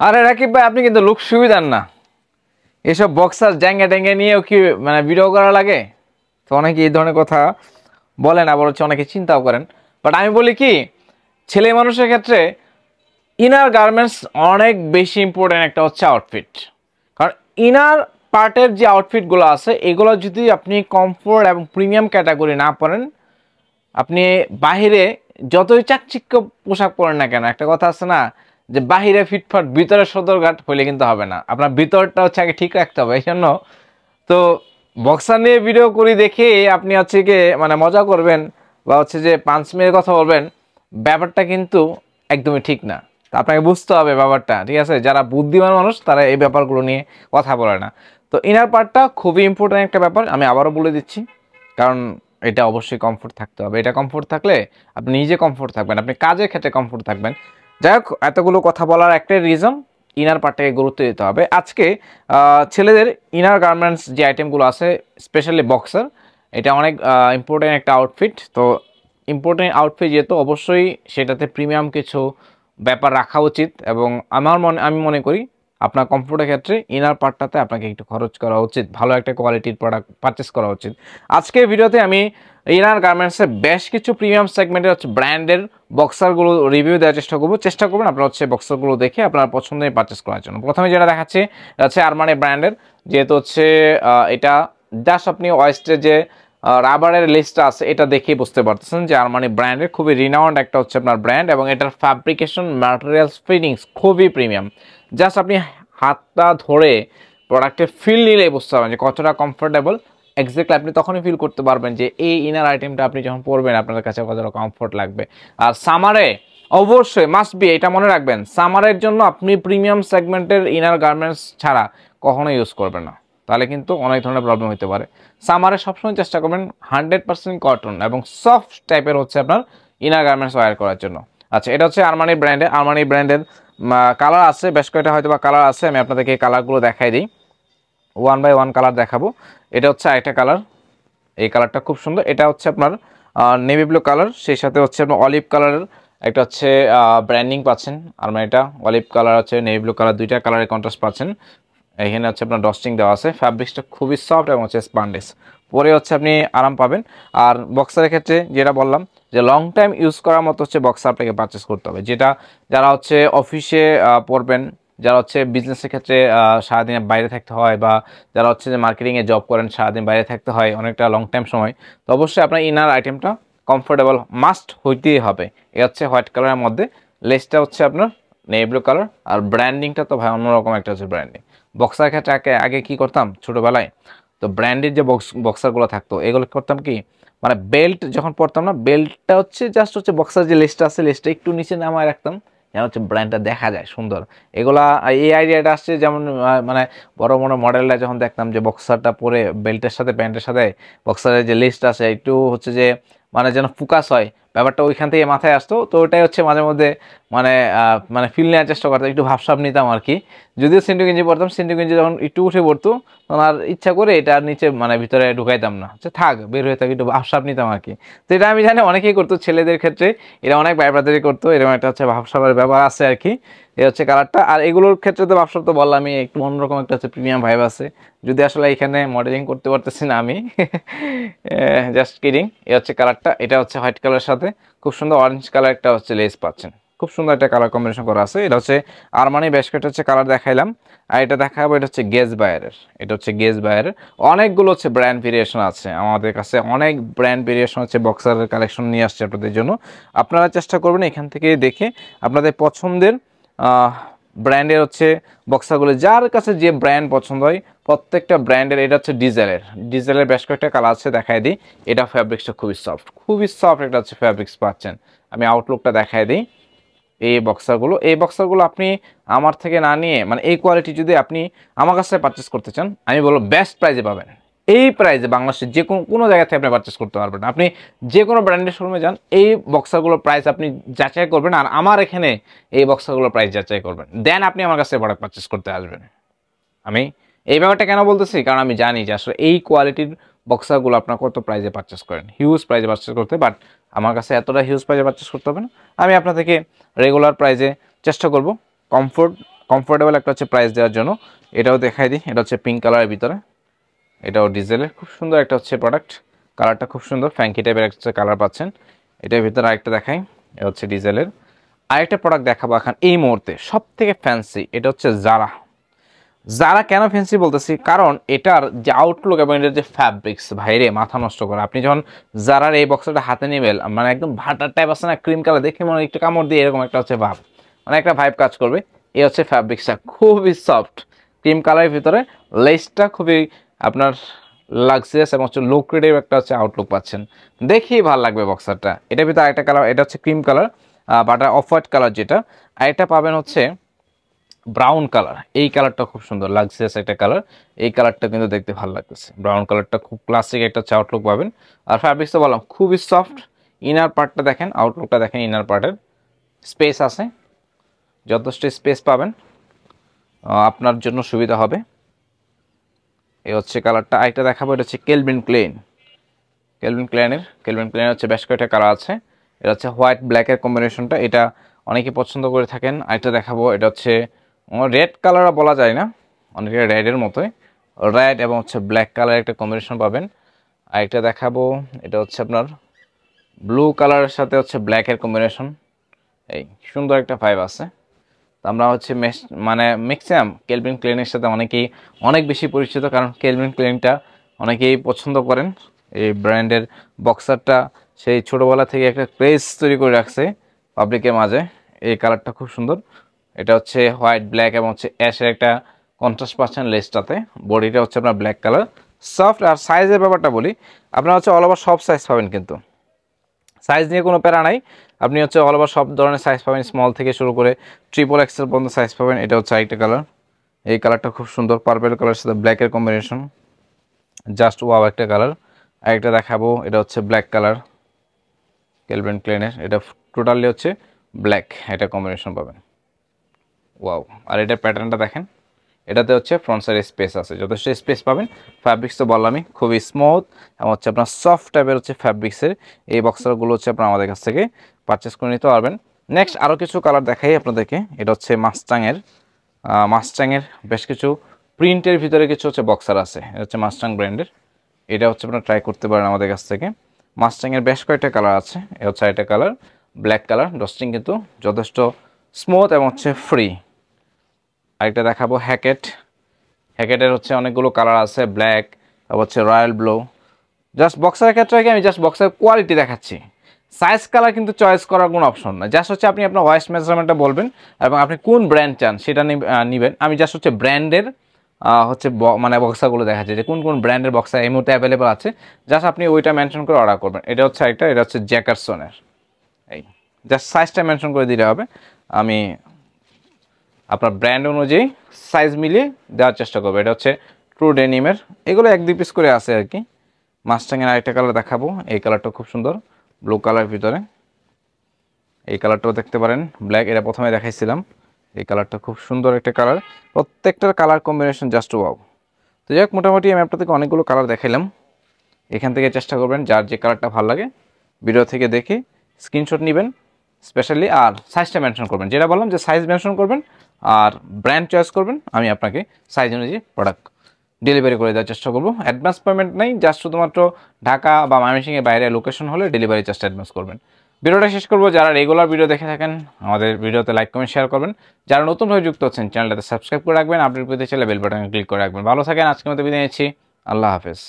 আরে রাকিব ভাই, আপনি কিন্তু লোক সুবিধার না। এসব বক্সার জ্যাঙ্গা ট্যাঙ্গা নিয়েও কি মানে ভিডিও করা লাগে? তো অনেকে এই ধরনের কথা বলেন, আবার হচ্ছে অনেকে চিন্তাও করেন। বাট আমি বলি কি, ছেলে মানুষের ক্ষেত্রে ইনার গার্মেন্টস অনেক বেশি ইম্পর্টেন্ট একটা হচ্ছে আউটফিট। কারণ ইনার পার্টের যে আউটফিটগুলো আছে, এগুলো যদি আপনি কমফোর্ট এবং প্রিমিয়াম ক্যাটাগরি না পরেন, আপনি বাহিরে যতই চাকচিক্য পোশাক পরেন না কেন, একটা কথা আছে না যে বাহিরে ফিটফাট ভিতরে সদরঘাট হইলে কিন্তু হবে না। আপনার ভিতরটা হচ্ছে আগে ঠিক রাখতে হবে। এই জন্য তো বক্সার নিয়ে ভিডিও করি দেখে আপনি হচ্ছে কি মানে মজা করবেন বা হচ্ছে যে 5 মিনিট কথা বলবেন, ব্যাপারটা কিন্তু একদমই ঠিক না। তা আপনাকে বুঝতে হবে ব্যাপারটা, ঠিক আছে? যারা বুদ্ধিমান মানুষ তারা এই ব্যাপারগুলো নিয়ে কথা বলে না। তো ইনার পার্টটা খুবই ইম্পর্টেন্ট একটা ব্যাপার, আমি আবারও বলে দিচ্ছি। কারণ এটা অবশ্যই কমফোর্ট থাকতে হবে। এটা কমফোর্ট থাকলে আপনি নিজে কমফোর্ট থাকবেন, আপনি কাজের ক্ষেত্রে কমফোর্ট থাকবেন। যাই হোক, এতগুলো কথা বলার একটাই রিজন, ইনার পার্টটাকে গুরুত্ব দিতে হবে। আজকে ছেলেদের ইনার গার্মেন্টস যে আইটেমগুলো আছে, স্পেশালি বক্সার, এটা অনেক ইম্পর্টেন্ট একটা আউটফিট। তো ইম্পর্টেন্ট আউটফিট যেহেতু, অবশ্যই সেটাতে প্রিমিয়াম কিছু ব্যাপার রাখা উচিত। এবং আমি মনে করি আপনার কমফোর্টের ক্ষেত্রে ইনার পার্টটাতে আপনাকে একটু খরচ করা উচিত, ভালো একটা কোয়ালিটির প্রোডাক্ট পারচেস করা উচিত। আজকের ভিডিওতে আমি ইনার গার্মেন্টসের বেশ কিছু প্রিমিয়াম সেগমেন্টের হচ্ছে ব্র্যান্ডের বক্সারগুলো রিভিউ দেওয়ার চেষ্টা করবেন আপনারা হচ্ছে বক্সারগুলো দেখে আপনার পছন্দের পারচেস করার জন্য। প্রথমে যেটা দেখাচ্ছি হচ্ছে আরমানি ব্র্যান্ডের, যেহেতু হচ্ছে এটা জাস্ট আপনি ওয়েস্টের যে রাবারের লিস্টটা আছে এটা দেখেই বুঝতে পারতেছেন যে আরমানি ব্র্যান্ডের খুবই রিনাউন্ড একটা হচ্ছে আপনার ব্র্যান্ড, এবং এটার ফ্যাব্রিকেশন, ম্যাটেরিয়ালস, ফিটিংস খুবই প্রিমিয়াম। জাস্ট আপনি হাতটা ধরে প্রোডাক্টের ফিল নিলেই বুঝতে পারবেন যে কতটা কমফোর্টেবল। এক্স্যাক্টলি আপনি তখনই ফিল করতে পারবেন যে এই ইনার আইটেমটা আপনি যখন পরবেন আপনার কাছে কতটা কমফোর্ট লাগবে। আর সামারে অবশ্যই মাস্ট বি, এটা মনে রাখবেন, সামারের জন্য আপনি প্রিমিয়াম সেগমেন্টের ইনার গার্মেন্টস ছাড়া কখনো ইউজ করবেন না, তাহলে কিন্তু অনেক ধরনের প্রবলেম হতে পারে। সামারে সবসময় চেষ্টা করবেন 100% কটন এবং সফট টাইপের হচ্ছে আপনার ইনার গার্মেন্টস ওয়্যার করার জন্য। আচ্ছা, এটা হচ্ছে আরমানি ব্র্যান্ডের কালার আছে বেশ কয়েকটা, হয়তো বা কালার আছে, আমি আপনাদেরকে কালারগুলো দেখাই দিই, 1 বাই 1 কালার দেখাবো। এটা হচ্ছে আরেকটা কালার, এই কালারটা খুব সুন্দর। এটা হচ্ছে আপনার নেভি ব্লু কালার, সেই সাথে হচ্ছে আপনার অলিভ কালারের একটা হচ্ছে ব্র্যান্ডিং পাচ্ছেন। আর এটা অলিভ কালার হচ্ছে নেভি ব্লু কালার, দুইটা কালারের কন্ট্রাস্ট পাচ্ছেন। এখানে হচ্ছে আপনার ডস্টিং দেওয়া আছে, ফ্যাব্রিক্সটা খুবই সফট এবং হচ্ছে স্পান্ডেস, পরে হচ্ছে আপনি আরাম পাবেন। আর বক্সারের ক্ষেত্রে যেটা বললাম যে লং টাইম ইউজ করার মতো হচ্ছে বক্সার আপনাকে পারচেস করতে হবে, যেটা যারা হচ্ছে অফিসে পরবেন, যারা হচ্ছে বিজনেসের ক্ষেত্রে সারাদিন বাইরে থাকতে হয়, বা যারা হচ্ছে যে মার্কেটিংয়ে জব করেন সারাদিন বাইরে থাকতে হয় অনেকটা লং টাইম সময়, তো অবশ্যই আপনার ইনার আইটেমটা কমফোর্টেবল মাস্ট হইতেই হবে। এ হচ্ছে হোয়াইট কালারের মধ্যে, লেসটা হচ্ছে আপনার নেভি ব্লু কালার, আর ব্র্যান্ডিংটা তো ভাই অন্যরকম একটা হচ্ছে ব্র্যান্ডিং। বক্সার ক্ষেত্রে আগে কি করতাম ছোটোবেলায়, তো ব্র্যান্ডের যে বক্সারগুলো থাকতো এগুলো করতাম কি, মানে বেল্ট যখন পরতাম না, বেল্টটা হচ্ছে জাস্ট হচ্ছে বক্সার যে লেসটা আছে লেসটা একটু নিচে নামায় রাখতাম, যেন হচ্ছে ব্র্যান্ডটা দেখা যায় সুন্দর। এগুলা এই আইডিয়াটা আসছে যেমন মানে বড় বড় মডেলরা যখন দেখতাম যে বক্সারটা পরে বেল্টের সাথে প্যান্টের সাথে বক্সারের যে লিস্ট আছে একটু হচ্ছে যে মানে যেন ফোকাস হয়, ব্যাপারটা ওইখান থেকে মাথায় আসতো। তো ওটাই হচ্ছে মাঝে মধ্যে মানে মানে ফিল নেওয়ার চেষ্টা করতাম, একটু ভাবসাব নিতাম আর কি। যদিও সিন্টু গেঞ্জি পরতাম, সিন্টু গেঞ্জি যখন একটু উঠে পড়তো তখন আর ইচ্ছা করে এটা নিচে মানে ভিতরে ঢুকাইতাম না, আচ্ছা থাক বের হয়ে থাক, একটু ভাবসাব নিতাম আর কি। তো এটা আমি জানি অনেকেই করতো, ছেলেদের ক্ষেত্রে এটা অনেক ভাই ব্রাদারই করতো, এরকম একটা হচ্ছে ভাবসাবের ব্যাপার আছে আর কি। এই হচ্ছে কালারটা। আর এগুলোর ক্ষেত্রে তো ভাবসাব তো বললাম, আমি একটু অন্যরকম একটা হচ্ছে প্রিমিয়াম ভাইব আছে, যদি আসলে এখানে মডেলিং করতে পারতেছি না আমি, জাস্ট কিডিং। এই হচ্ছে কালারটা, এটা হচ্ছে হোয়াইট কালারের সাথে খুব সুন্দর অরেঞ্জ কালার একটা হচ্ছে লেস পাচ্ছেন, খুব সুন্দর একটা কালার কম্বিনেশন করা আছে। এটা হচ্ছে আরমানি বেশ কয়েকটা হচ্ছে কালার দেখাইলাম। আর এটা দেখাবো, এটা হচ্ছে গেজ বায়ারের, এটা হচ্ছে গেজ বায়ারের। অনেকগুলো হচ্ছে ব্র্যান্ড ভেরিয়েশন আছে আমাদের কাছে, অনেক ব্র্যান্ড ভেরিয়েশন হচ্ছে বক্সারের কালেকশন নিয়ে আসছে আপনাদের জন্য। আপনারা চেষ্টা করবেন এখান থেকে দেখে আপনাদের পছন্দের ব্র্যান্ডের হচ্ছে বক্সারগুলো, যার কাছে যে ব্র্যান্ড পছন্দ হয় প্রত্যেকটা ব্র্যান্ডের। এটা হচ্ছে ডিজেলের বেশ কয়েকটা কালার আছে, দেখাই দিই। এটা ফ্যাব্রিক্সটা খুবই সফট একটা হচ্ছে ফ্যাব্রিক্স পাচ্ছেন। আমি আউটলুকটা দেখাই দিই। এই বক্সারগুলো আপনি আমার থেকে না নিয়ে, মানে এই কোয়ালিটি যদি আপনি আমার কাছে পারচেস করতে চান, আমি বলবো বেস্ট প্রাইজে পাবেন। এই প্রাইজে বাংলাদেশের যে কোনো জায়গা থেকে আপনি পারচেস করতে পারবেন। আপনি যে কোনো ব্র্যান্ডের শোরুমে যান, এই বক্সারগুলোর প্রাইস আপনি যাচাই করবেন, আর আমার এখানে এই বক্সারগুলোর প্রাইস যাচাই করবেন, দেন আপনি আমার কাছে প্রোডাক্ট পারচেস করতে আসবেন। আমি এই ব্যাপারটা কেন বলতেছি, কারণ আমি জানি যে আসলে এই কোয়ালিটির বক্সারগুলো আপনার কত প্রাইজে পারচেস করেন, হিউজ প্রাইজে পারচেস করতে, বাট আমার কাছে এতটা হিউজ প্রাইজে পারচেস করতে হবে না। আমি আপনাদেরকে রেগুলার প্রাইজে চেষ্টা করব কমফোর্টেবল একটা হচ্ছে প্রাইস দেওয়ার জন্য। এটাও দেখাই দিই, এটা হচ্ছে পিঙ্ক কালারের ভিতরে, এটাও ডিজেলের, খুব সুন্দর একটা হচ্ছে প্রোডাক্ট, কালারটা খুব সুন্দর ফ্যাঙ্কি টাইপের একটা কালার পাচ্ছেন। এটার ভিতরে আরেকটা দেখাই, এটা হচ্ছে ডিজেলের। আরেকটা প্রোডাক্ট দেখাবো এখন এই মুহূর্তে সব থেকে ফ্যান্সি, এটা হচ্ছে জারা। যারা কেন ফ্যান্সি বলতেছি, কারণ এটার যে আউটলুক এবং এটার যে ফ্যাব্রিক্স, ভাইরে মাথা নষ্ট করে। আপনি যখন যারার এই বক্সটা হাতে নেবেন, মানে একদম ভাটার টাইপ আছে না, ক্রিম কালার, দেখে মনে একটু কামড় দিয়ে এরকম একটা হচ্ছে ভাব, মানে একটা ভাইব কাজ করবে। এই হচ্ছে ফ্যাব্রিক্সটা, খুবই সফট ক্রিম কালারের ভিতরে, লেসটা খুবই আপনার লাক্সারিয়াস এবং হচ্ছে লো গ্রেডের একটা হচ্ছে আউটলুক পাচ্ছেন, দেখেই ভালো লাগবে বক্সারটা। এটার ভিতরে আরেকটা কালার, এটা হচ্ছে cream colour, butter off white colour যেটা, আরেকটা পাবেন হচ্ছে ব্রাউন কালার। এই কালারটা খুব সুন্দর লাক্সারিয়াস একটা কালার, এই কালারটা কিন্তু দেখতে ভালো লাগতেছে। ব্রাউন কালারটা খুব ক্লাসিক একটা আউটলুক পাবেন। আর ফ্যাব্রিক্সটা বললাম খুবই সফট। ইনার পার্টটা দেখেন, আউটলুকটা দেখেন, ইনার পার্টের স্পেস আছে, যথেষ্ট স্পেস পাবেন, আপনার জন্য সুবিধা হবে। এই হচ্ছে কালারটা। আরেকটা দেখাবো, এটা হচ্ছে কেলভিন ক্লেন। কেলভিন ক্লেনের হচ্ছে বেশ কয়েকটা কালার আছে। এটা হচ্ছে হোয়াইট ব্ল্যাকের কম্বিনেশনটা, এটা অনেকে পছন্দ করে থাকেন। আরেকটা দেখাবো, এটা হচ্ছে রেড কালার বলা যায় না, অনেকে রেডের মতোই, রেড এবং হচ্ছে ব্ল্যাক কালার একটা কম্বিনেশন পাবেন। আরেকটা দেখাবো, এটা হচ্ছে আপনার ব্লু কালারের সাথে হচ্ছে ব্ল্যাকের কম্বিনেশন, এই সুন্দর একটা ভাইব আছে। তো আমরা হচ্ছে মানে ম্যাক্সিমাম কেলভিন ক্লেনের সাথে অনেকেই অনেক বেশি পরিচিত, কারণ কেলভিন ক্লেনটা অনেকেই পছন্দ করেন। এই ব্র্যান্ডের বক্সারটা সেই ছোটোবেলা থেকে একটা ক্রেজ তৈরি করে রাখছে পাবলিকের মাঝে। এই কালারটা খুব সুন্দর, এটা হচ্ছে হোয়াইট ব্ল্যাক এবং হচ্ছে অ্যাশের একটা কন্ট্রাস্ট পাচ্ছেন লেসটাতে। বডিটা হচ্ছে আপনার ব্ল্যাক কালার, সফট। আর সাইজের ব্যাপারটা বলি, আপনার হচ্ছে অল ওভার সব সাইজ পাবেন, কিন্তু সাইজ নিয়ে কোনো প্যারা নাই। আপনি হচ্ছে অল ওভার সব ধরনের সাইজ পাবেন, স্মল থেকে শুরু করে ট্রিপল এক্সেল পর্যন্ত সাইজ পাবেন। এটা হচ্ছে আরেকটা কালার, এই কালারটা খুব সুন্দর, পার্পেল কালারের সাথে ব্ল্যাকের কম্বিনেশন, জাস্ট ওয়াও একটা কালার। আরেকটা দেখাবো, এটা হচ্ছে ব্ল্যাক কালার কেলভিন ক্লেনের, এটা টোটালি হচ্ছে ব্ল্যাক, এটা কম্বিনেশন পাবেন, ওয়াও। আর এটার প্যাটার্নটা দেখেন, এটাতে হচ্ছে ফ্রন্ট সাইড স্পেস আছে, যথেষ্ট স্পেস পাবেন। ফ্যাব্রিক্স তো বললামই খুবই স্মুথ এবং হচ্ছে আপনার সফট টাইপের হচ্ছে ফ্যাব্রিক্সের। এই বক্সারগুলো হচ্ছে আপনার আমাদের কাছ থেকে পারচেস করে নিতে পারবেন। নেক্সট আরও কিছু কালার দেখাই আপনাদেরকে, এটা হচ্ছে মাস্টাংয়ের বেশ কিছু প্রিন্টের ভিতরে কিছু হচ্ছে বক্সার আছে, এটা হচ্ছে মাস্টাং ব্র্যান্ডের। এটা হচ্ছে আপনারা ট্রাই করতে পারেন আমাদের কাছ থেকে। মাস্টাংয়ের বেশ কয়েকটা কালার আছে, এটা হচ্ছে একটা কালার ব্ল্যাক কালার, ডস্টিং কিন্তু যথেষ্ট স্মুথ এবং হচ্ছে ফ্রি। আরেকটা দেখাবো হ্যাকেটের হচ্ছে অনেকগুলো কালার আছে, ব্ল্যাক, তারপর হচ্ছে রয়্যাল ব্লু। জাস্ট বক্সের ক্ষেত্রে কি আমি জাস্ট বক্সের কোয়ালিটি দেখাচ্ছি, সাইজ কালার কিন্তু চয়েস করার কোনো অপশন না। জাস্ট হচ্ছে আপনি আপনার ওয়াইস্ট মেজারমেন্টটা বলবেন এবং আপনি কোন ব্র্যান্ড চান সেটা নেবেন। আমি জাস্ট হচ্ছে ব্র্যান্ডের হচ্ছে মানে বক্সাগুলো দেখাচ্ছি যে কোন কোন ব্র্যান্ডের বক্সা এই মুহূর্তে অ্যাভেলেবল আছে, জাস্ট আপনি ওইটা মেনশন করে অর্ডার করবেন। এটা হচ্ছে একটা, এটা হচ্ছে জ্যাকারসনের, এই জাস্ট সাইজটা মেনশন করে দিলে হবে। আমি আপনার ব্র্যান্ড অনুযায়ী সাইজ মিলিয়ে দেওয়ার চেষ্টা করবো। এটা হচ্ছে ট্রু ডেনিমের, এগুলো 1-2 পিস করে আছে আর কি। মাস্টাংয়ের আরেকটা কালার দেখাবো, এই কালারটা খুব সুন্দর ব্লু কালার ভিতরে, এই কালারটাও দেখতে পারেন, ব্ল্যাক, এটা প্রথমে দেখাইছিলাম। এই কালারটা খুব সুন্দর একটা কালার, প্রত্যেকটার কালার কম্বিনেশন জাস্ট ওয়াও। তো যাই হোক, মোটামুটি আমি আপনাদেরকে অনেকগুলো কালার দেখাইলাম। এখান থেকে চেষ্টা করবেন যার যে কালারটা ভালো লাগে ভিডিও থেকে দেখে স্ক্রিনশট নেবেন স্পেশালি, আর সাইজটা মেনশন করবেন, যেটা বললাম যে সাইজ মেনশন করবেন আর ব্র্যান্ড চয়েস করবেন। আমি আপনাকে সাইজ অনুযায়ী প্রোডাক্ট ডেলিভারি করে দেওয়ার চেষ্টা করবো। অ্যাডভান্স পেমেন্ট নেই, জাস্ট শুধুমাত্র ঢাকা বা ময়মনসিংহের বাইরে লোকেশন হলে ডেলিভারি চার্জটা অ্যাডভান্স করবেন। ভিডিওটা শেষ করবো, যারা রেগুলার ভিডিও দেখে থাকেন আমাদের ভিডিওতে লাইক কমেন্ট শেয়ার করবেন, যারা নতুনভাবে যুক্ত হচ্ছেন চ্যানেলটাতে সাবস্ক্রাইব করে রাখবেন, আপডেট পেতে চাইলে বেল বাটনে ক্লিক করে রাখবেন। ভালো থাকেন, আজকের মতো বিদায় নিচ্ছি, আল্লাহ হাফেজ।